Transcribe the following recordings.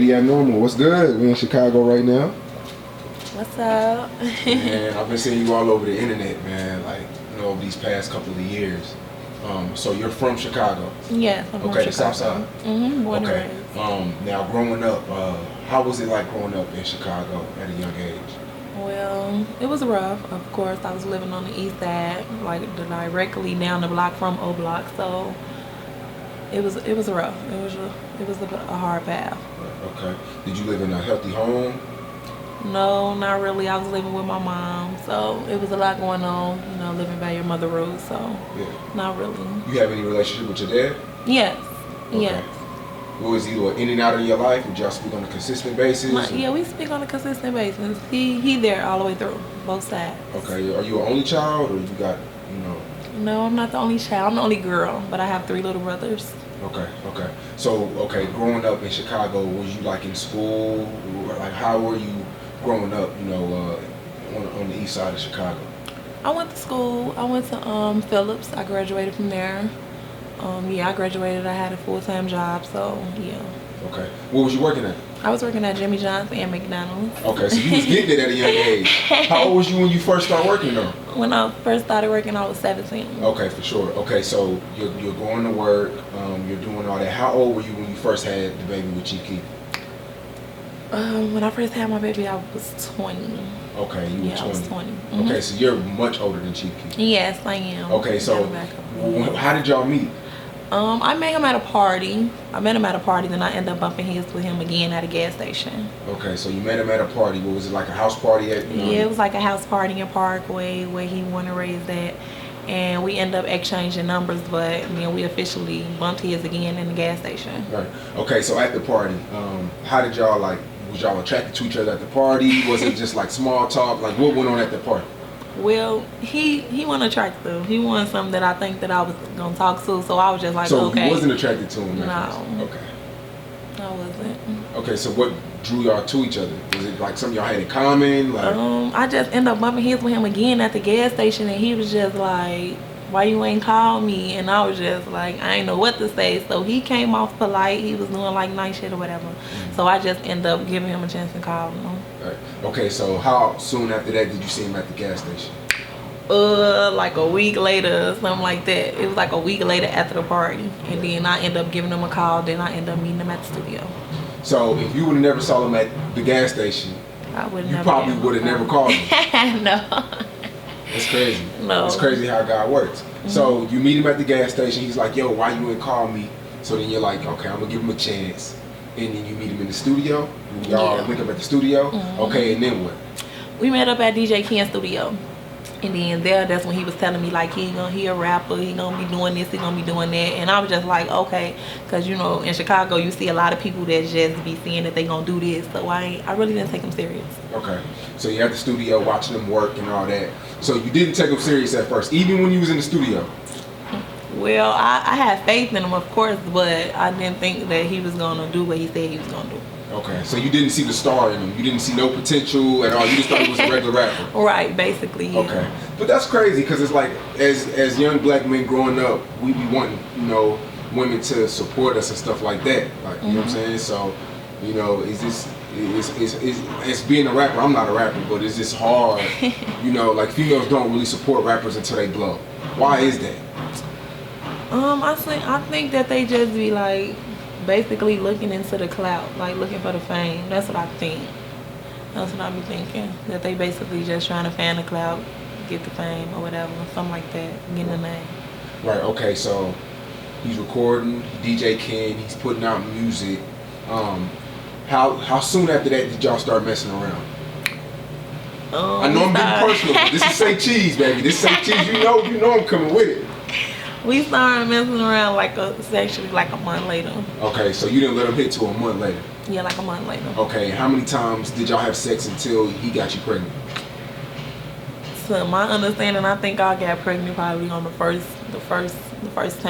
Eddie at Normal, what's good? We're in Chicago right now. What's up? Man, I've been seeing you all over the internet, man, like, you know, over these past couple of years. So you're from Chicago? Yes, I'm from Chicago. Okay, the South Side? Mm-hmm, born okay. and raised. Now growing up, how was it like growing up in Chicago at a young age? Well, it was rough. Of course, I was living on the east side, like directly down the block from O Block, so it was rough. It was a hard path. Okay. Did you live in a healthy home? No, not really. I was living with my mom, so it was a lot going on, you know, living by your mother rules, so yeah. Not really. You have any relationship with your dad? Yes. Okay. Yes. Was he in and out of your life? Would y'all speak on a consistent basis? Yeah, we speak on a consistent basis. He there all the way through, both sides. Okay. Are you an only child, or you got, you know? No, I'm not the only child. I'm the only girl, but I have 3 little brothers. Okay. So, growing up in Chicago, was you like in school? Like, how were you growing up, you know, on the east side of Chicago? I went to school. I went to Phillips. I graduated from there. Yeah, I graduated. I had a full-time job, so yeah. Okay. What was you working at? I was working at Jimmy John's and McDonald's. Okay, so you was getting it at a young age. How old was you when you first started working though? When I first started working, I was 17. Okay, for sure. Okay, so you're going to work, you're doing all that. How old were you when you first had the baby with Chief Keef? When I first had my baby, I was 20. Okay, you were 20. I was 20. Mm-hmm. Okay, so you're much older than Chief Keef. Yes, I am. Okay, so how did y'all meet? I met him at a party. Then I ended up bumping heads with him again at a gas station. Okay, so you met him at a party. What was it, like a house party at? Yeah, it was like a house party in Parkway where he wanted to raise that. And we ended up exchanging numbers, but then we officially bumped heads again in the gas station. Right. Okay, so at the party, how did y'all was y'all attracted to each other at the party? Was it just like small talk? Like what went on at the party? Well, he wasn't attractive. He wasn't something that I think that I was gonna talk to, so I was just like, so okay. So you wasn't attracted to him? No. Okay. I wasn't. Okay, so what drew y'all to each other? Was it like something y'all had in common? Like, I just ended up bumping heads with him again at the gas station, and he was just like, why you ain't call me? And I was just like, I ain't know what to say. So he came off polite. He was doing like nice shit or whatever. Mm-hmm. So I just ended up giving him a chance to call him. Right. Okay, so how soon after that did you see him at the gas station? Like a week later, something like that. It was like a week later after the party. And then I ended up giving him a call. Then I ended up meeting him at the studio. So if you would have never saw him at the gas station, you probably would have never called him. No. That's crazy. No. It's crazy how God works. Mm-hmm. So you meet him at the gas station. He's like, yo, why you ain't call me? So then you're like, okay, I'm going to give him a chance. And then you meet him in the studio. Y'all link up at the studio. Mm-hmm. Okay, and then what? We met up at DJ Ken's studio. And then that's when he was telling me like he a rapper, he gonna be doing this, he gonna be doing that, and I was just like, okay, cause you know in Chicago you see a lot of people that just be saying that they gonna do this, so I really didn't take him serious. Okay, so you're at the studio watching him work and all that. So you didn't take him serious at first, even when you was in the studio. Well, I had faith in him, of course, but I didn't think that he was gonna do what he said he was gonna do. Okay, so you didn't see the star in him. You didn't see no potential at all. You just thought he was a regular rapper. Right, basically. Yeah. Okay, but that's crazy because it's like as young black men growing up, we be wanting women to support us and stuff like that. Like you know what I'm saying. So it's being a rapper. I'm not a rapper, but it's just hard. Like females don't really support rappers until they blow. Why is that? I think that they just be like, basically looking into the clout, like looking for the fame. That's what I think. That's what I be thinking. That they basically just trying to fan the clout, get the fame or whatever, something like that, getting the name. Right. Okay. So he's recording, DJ Ken. He's putting out music. How soon after that did y'all start messing around? I know I'm getting personal. But this is Say Cheese, baby. This is Say Cheese. You know I'm coming with it. We started messing around actually like a month later. Okay, so you didn't let him hit till a month later? Yeah, like a month later. Okay, how many times did y'all have sex until he got you pregnant? So my understanding, I think I got pregnant probably on the first time. The first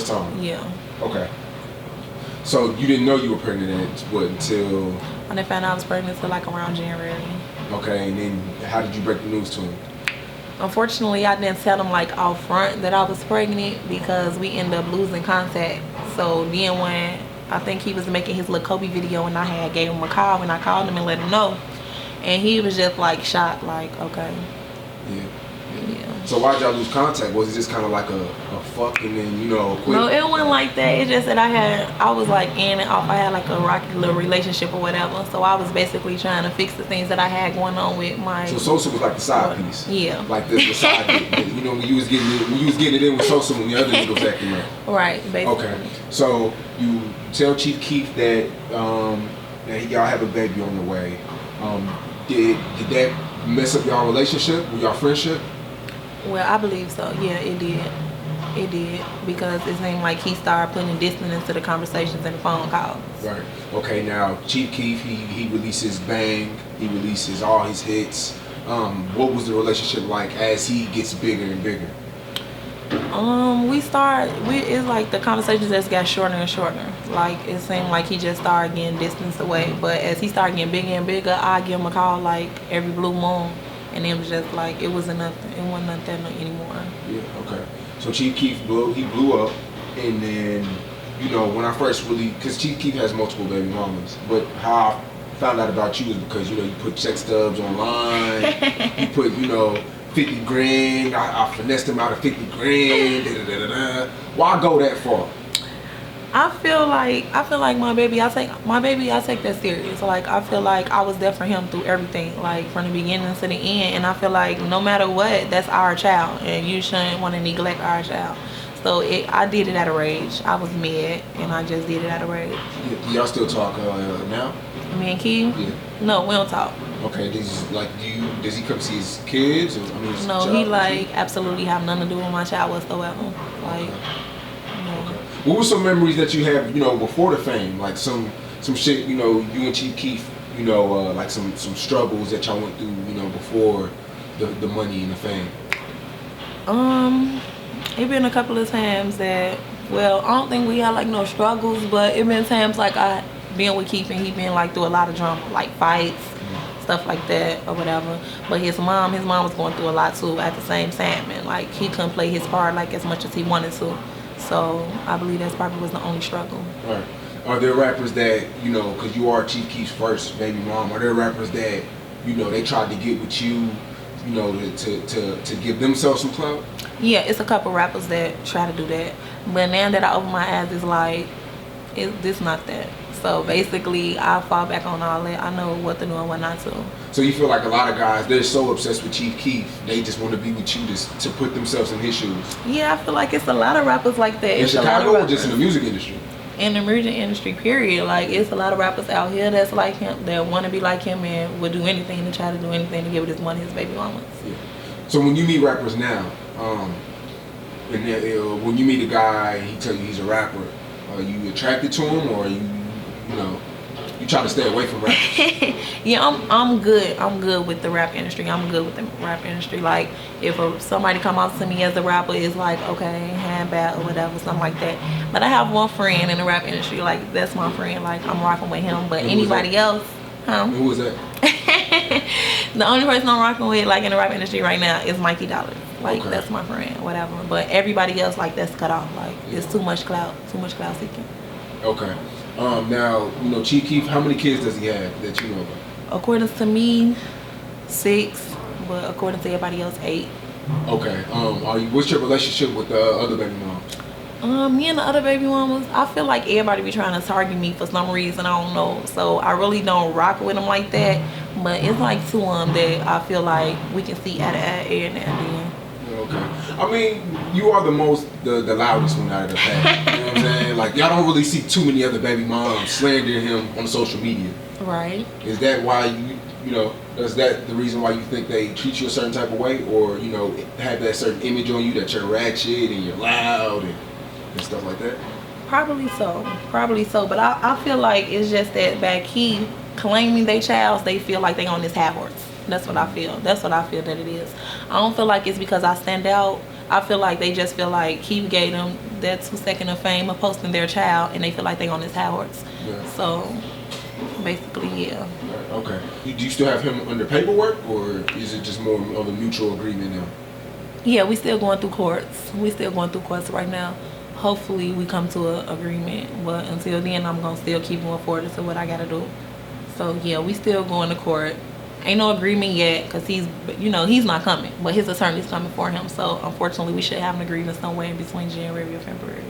time? Yeah. Okay. So you didn't know you were pregnant until? I didn't find out I was pregnant until like around January. Okay, and then how did you break the news to him? Unfortunately, I didn't tell him like out front that I was pregnant because we ended up losing contact. So then when I think he was making his little Kobe video, and I had gave him a call, and I called him and let him know, and he was just like shocked, like, okay. Yeah. So why'd y'all lose contact? Was it just kind of like a fuck and then, you know, quit? No, it wasn't like that. It's just that I was like in and off. I had like a rocky little relationship or whatever. So I was basically trying to fix the things that I had going on with my. So Sosa was like the side piece. Yeah. Like the side piece. You know, when you was getting it in with Sosa when the other nigga was acting right. Right, basically. Okay. So you tell Chief Keef that that y'all have a baby on the way. Did that mess up y'all relationship or y'all friendship? Well, I believe so. Yeah, it did. It did, because it seemed like he started putting distance into the conversations and the phone calls. Right. Okay, now Chief Keef, he releases Bang, he releases all his hits. What was the relationship like as he gets bigger and bigger? It's like the conversations just got shorter and shorter. Like, it seemed like he just started getting distance away. But as he started getting bigger and bigger, I give him a call like every blue moon. And it was just like, it wasn't nothing. It wasn't nothing anymore. Yeah, okay. So Chief Keef blew up, and then, you know, when I first really, because Chief Keef has multiple baby mamas, but how I found out about you is because, you know, you put sex stubs online, you put, you know, 50 grand, I finessed him out of 50 grand, Why go that far? I feel like my baby, I take that serious. Like, I feel like I was there for him through everything, like from the beginning to the end. And I feel like no matter what, that's our child, and you shouldn't want to neglect our child. So I did it out of rage. I was mad, and I just did it out of rage. Do y'all still talk now? Me and Keith? Yeah. No, we don't talk. Okay. Does he come see his kids? Or, no, he like absolutely have nothing to do with my child whatsoever. Like. What were some memories that you have, you know, before the fame? Like some shit, you know, you and Chief Keef, you know, like some struggles that y'all went through, you know, before the money and the fame. It been a couple of times that, well, I don't think we had like no struggles, but it been times like I been with Keef and he been like through a lot of drama, like fights, stuff like that or whatever. But his mom was going through a lot too at the same time, and like he couldn't play his part like as much as he wanted to. So I believe that's probably was the only struggle. Right. Are there rappers that, you know, because you are Chief Keef's first baby mom, are there rappers that, you know, they tried to get with you, you know, to give themselves some clout? Yeah, it's a couple rappers that try to do that. But now that I open my eyes, it's like, this not that. So basically, I fall back on all that. I know what to do and what not to. So you feel like a lot of guys, they're so obsessed with Chief Keef, they just want to be with you to put themselves in his shoes? Yeah, I feel like it's a lot of rappers like that. In Chicago or just in the music industry? In the music industry, period. Like, it's a lot of rappers out here that's like him, that want to be like him and would do anything to try to do anything to give it his money, his baby mamas. Yeah. So when you meet rappers now, and when you meet a guy, he tell you he's a rapper, are you attracted to him, or are you know, you try to stay away from rap? Yeah, I'm good. I'm good with the rap industry. I'm good with the rap industry. Like, if somebody come out to me as a rapper, it's like, okay, hand bat or whatever, something like that. But I have one friend in the rap industry. Like, that's my friend. Like, I'm rocking with him. But anybody else, Who was that? The only person I'm rocking with, like, in the rap industry right now is Mikey Dollars. Like, okay. That's my friend, whatever. But everybody else, like, that's cut off. Like, it's too much clout seeking. Okay. Now, you know, Chief Keef, how many kids does he have that you know about? According to me, 6, but according to everybody else, 8. Okay. What's your relationship with the other baby moms? Me and the other baby mamas, I feel like everybody be trying to target me for some reason, I don't know. So I really don't rock with them like that. But it's like 2 of them that I feel like we can see at every now and then. Okay. I mean, you are the loudest one out of the pack. You know what I'm saying? Like, y'all don't really see too many other baby moms slandering him on social media. Right. Is that why you know, is that the reason why you think they treat you a certain type of way, or, you know, have that certain image on you that you're ratchet and you're loud and stuff like that? Probably so. But I feel like it's just that by Keith claiming they child, they feel like they on this high horse. That's what I feel. That's what I feel that it is. I don't feel like it's because I stand out. I feel like they just feel like Keith gave them that 2 seconds of fame of posting their child, and they feel like they on this high horse. Yeah. So basically, yeah. Okay. Do you still have him under paperwork, or is it just more of a mutual agreement now? Yeah, we still going through courts. Right now. hopefully we come to an agreement. But until then, I'm gonna still keep moving forward to what I gotta do. So yeah, we still going to court. Ain't no agreement yet because he's not coming, but his attorney's coming for him. So unfortunately, we should have an agreement somewhere in between January and February.